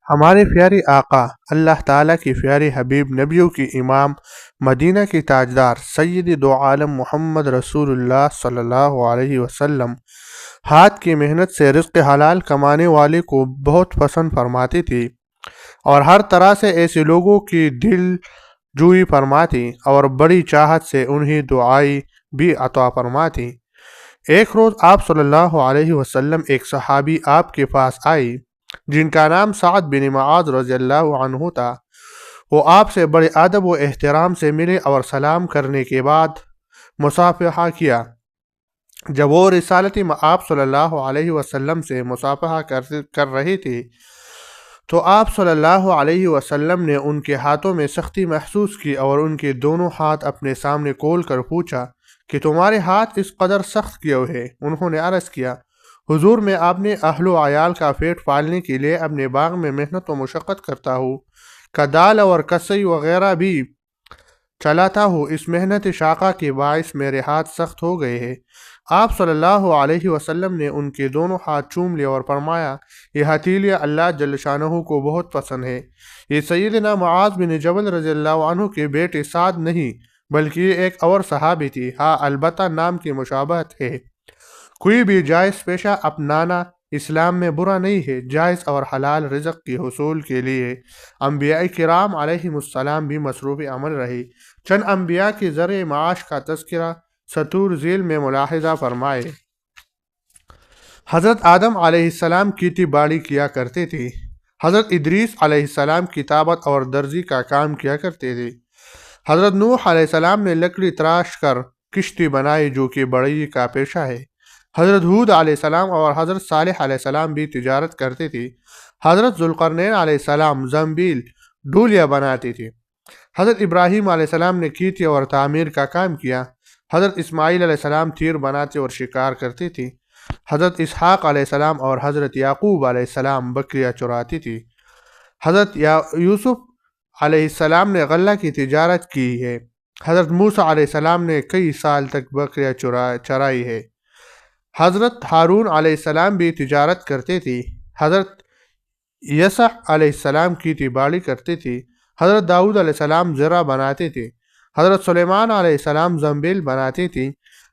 ہمارے پیارے آقا اللہ تعالیٰ کی پیاری حبیب نبیوں کی امام مدینہ کی تاجدار سید دو عالم محمد رسول اللہ صلی اللہ علیہ وسلم ہاتھ کی محنت سے رزق حلال کمانے والے کو بہت پسند فرماتی تھی اور ہر طرح سے ایسے لوگوں کی دل جوئی فرماتی اور بڑی چاہت سے انہیں دعائی بھی عطا فرماتی۔ ایک روز آپ صلی اللہ علیہ وسلم ایک صحابی آپ کے پاس آئی جن کا نام سعد بن معاذ رضی اللہ عنہ تھا۔ وہ آپ سے بڑے ادب و احترام سے ملے اور سلام کرنے کے بعد مصافحہ کیا۔ جب وہ رسالت آپ صلی اللہ علیہ وسلم سے مصافحہ کر رہی تھی تو آپ صلی اللہ علیہ وسلم نے ان کے ہاتھوں میں سختی محسوس کی اور ان کے دونوں ہاتھ اپنے سامنے کھول کر پوچھا کہ تمہارے ہاتھ اس قدر سخت کیوں ہے؟ انہوں نے عرض کیا، حضور میں اپنے اہل و عیال کا پیٹ پالنے کے لیے اپنے باغ میں محنت و مشقت کرتا ہوں، کدال اور کسئی وغیرہ بھی چلاتا ہوں، اس محنت شاقہ کے باعث میرے ہاتھ سخت ہو گئے ہیں۔ آپ صلی اللہ علیہ وسلم نے ان کے دونوں ہاتھ چوم لیا اور فرمایا، یہ ہتھیلیاں اللہ جل شانہ کو بہت پسند ہے۔ یہ سیدنا معاذ بن جبل رضی اللہ عنہ کے بیٹے سعد نہیں بلکہ یہ ایک اور صحابی تھی۔ ہاں البتہ نام کی مشابہت ہے۔ کوئی بھی جائز پیشہ اپنانا اسلام میں برا نہیں ہے۔ جائز اور حلال رزق کے حصول کے لیے انبیاء کرام علیہم السلام بھی مصروف عمل رہے۔ چند انبیاء کے ذریعہ معاش کا تذکرہ سطور ذیل میں ملاحظہ فرمائے۔ حضرت آدم علیہ السلام کھیتی باڑی کیا کرتے تھے۔ حضرت ادریس علیہ السلام کتابت اور درزی کا کام کیا کرتے تھے۔ حضرت نوح علیہ السلام نے لکڑی تراش کر کشتی بنائی جو کہ بڑھئی کا پیشہ ہے۔ حضرت ہود علیہ السلام اور حضرت صالح علیہ السلام بھی تجارت کرتے تھے۔ حضرت ذوالقرنین علیہ السلام زنبیل ڈولیاں بناتے تھے۔ حضرت ابراہیم علیہ السلام نے کھیتی اور تعمیر کا کام کیا۔ حضرت اسماعیل علیہ السلام تیر بناتے اور شکار کرتے تھے۔ حضرت اسحاق علیہ السلام اور حضرت یعقوب علیہ السلام بکریاں چراتی تھی۔ حضرت یوسف علیہ السلام نے غلہ کی تجارت کی ہے۔ حضرت موسیٰ علیہ السلام نے کئی سال تک بکریاں چرائی ہے۔ حضرت ہارون علیہ السلام بھی تجارت کرتے تھے۔ حضرت یسع علیہ السلام کھیتی باڑی کرتے تھے۔ حضرت داؤد علیہ السلام زرع بناتے تھے۔ حضرت سلیمان علیہ السلام زنبیل بناتے تھے۔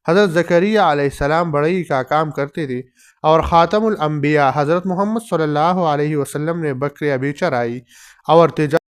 حضرت زکریہ علیہ السلام بڑھئی کا کام کرتے تھے اور خاتم الانبیاء حضرت محمد صلی اللہ علیہ وسلم نے بکریاں بھی چرائی اور تجارت